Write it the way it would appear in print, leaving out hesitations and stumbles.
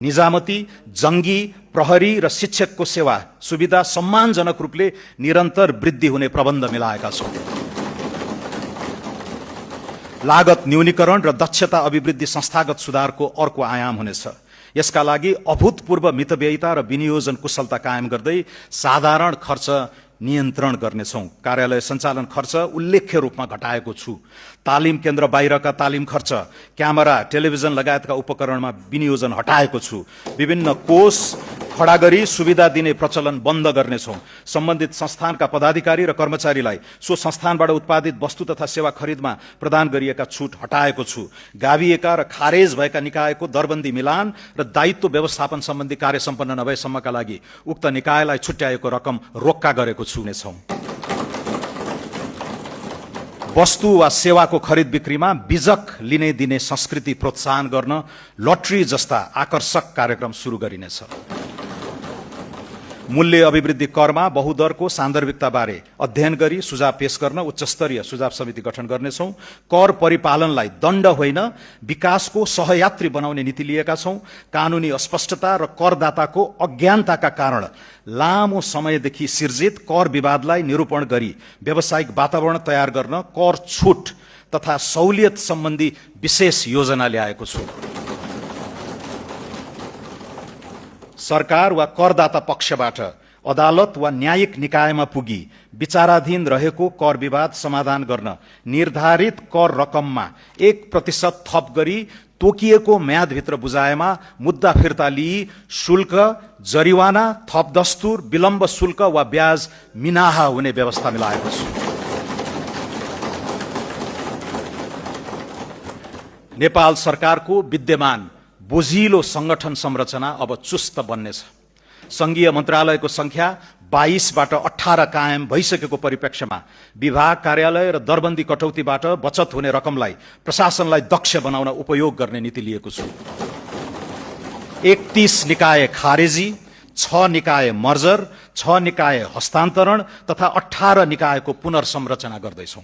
निजामती, जंगी, प्रहरी र शिक्षकको सेवा सुविधा सम्मानजनक रूपले निरन्तर वृद्धि हुने प्रबन्ध मिलाएका छौं। लागत न्यूनीकरण र दक्षता अभिवृद्धि संस्थागत सुधारको अर्को आयाम हुनेछ। यसका लागि अभूतपूर्व मितव्ययिता र विनियोजन कुशलता कायम गर्दै साधारण खर्च नियन्त्रण गर्नेछौं। कार्यालय सञ्चालन खर्च उल्लेख्य रूपमा घटाएको छु। तालिम केन्द्र बाहिरका तालिम खर्च, क्यामेरा, टेलिभिजन लगायतका उपकरणमा विनियोजन हटाएको छु। विभिन्न कोष खडा गरी सुविधा दिने प्रचलन बन्द गर्नेछौं। सम्बन्धित संस्थानका पदाधिकारी र कर्मचारीलाई सो संस्थानबाट उत्पादित वस्तु तथा सेवा खरिदमा प्रदान गरिएका छुट हटाएको छु। गाभिएका र खारेज भएका निकायको दरबन्दी मिलान र दायित्व व्यवस्थापन सम्बन्धी कार्य सम्पन्न नभएसम्मका लागि उक्त निकायलाई छुट्याएको रकम रोक्का गरेको छुनेछौं। वस्तु वा सेवाको खरिद बिक्रीमा बिजक लिने दिने संस्कृति प्रोत्साहन गर्न लटरी जस्ता आकर्षक कार्यक्रम सुरु गरिनेछ। मूल्य अभिवृद्धि करमा बहुदरको सान्दर्भिकता बारे अध्ययन गरी सुझाव पेश गर्न उच्चस्तरीय सुझाव समिति गठन गर्नेछौं। कर परिपालनलाई दण्ड होइन विकासको सहयात्री बनाउने नीति लिएका छौं। कानूनी अस्पष्टता र करदाताको अज्ञानताका कारण लामो समयदेखि सिर्जित कर विवादलाई निरूपण गरी व्यावसायिक वातावरण तयार गर्न कर छुट तथा सहुलियत सम्बन्धी विशेष योजना ल्याएको छु। सरकार वा करदाता पक्षबाट अदालत वा न्यायिक निकायमा पुगी विचाराधीन रहेको कर विवाद समाधान गर्न निर्धारित कर रकममा 1% थप गरी तोकिएको म्यादभित्र बुझाएमा मुद्दा फिर्ता लिई शुल्क, जरिवाना, थप दस्तुर, विलम्ब शुल्क वा ब्याज मिनाहा हुने व्यवस्था मिलाएको छु। नेपाल सरकारको विद्यमान बोझिलो संगठन संरचना अब चुस्त बन्नेछ। संघीय मन्त्रालयको संख्या 22बाट 18 कायम भइसकेको परिप्रेक्ष्यमा विभाग, कार्यालय र दरबन्दी कटौतीबाट बचत हुने रकमलाई प्रशासनलाई दक्ष बनाउन उपयोग गर्ने नीति लिएको छु। 31 निकाय खारेजी, 6 निकाय मर्जर, 6 निकाय हस्तान्तरण तथा 18 निकायको पुनर्संरचना गर्दैछौं।